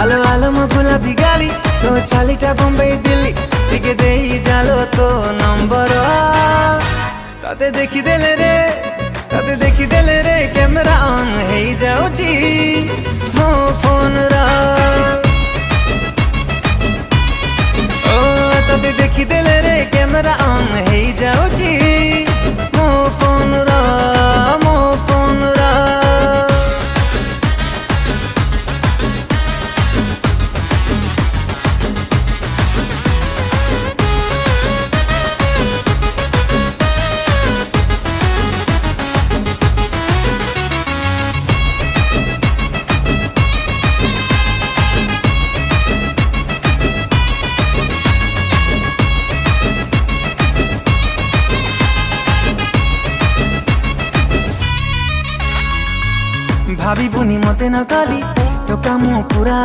आलो आलो मो गुलाबी गाली तो चालीटा बम्बई दिल्ली टिके देई जालो तो नंबर ताते देखी देले रे कैमरा ऑन हेई जाउची मो फोन रा ओ ताते देखी देले रे कैमरा ऑन हेई जाउची मो फोन रा भाभी बुनी मते न काली टोका मु पूरा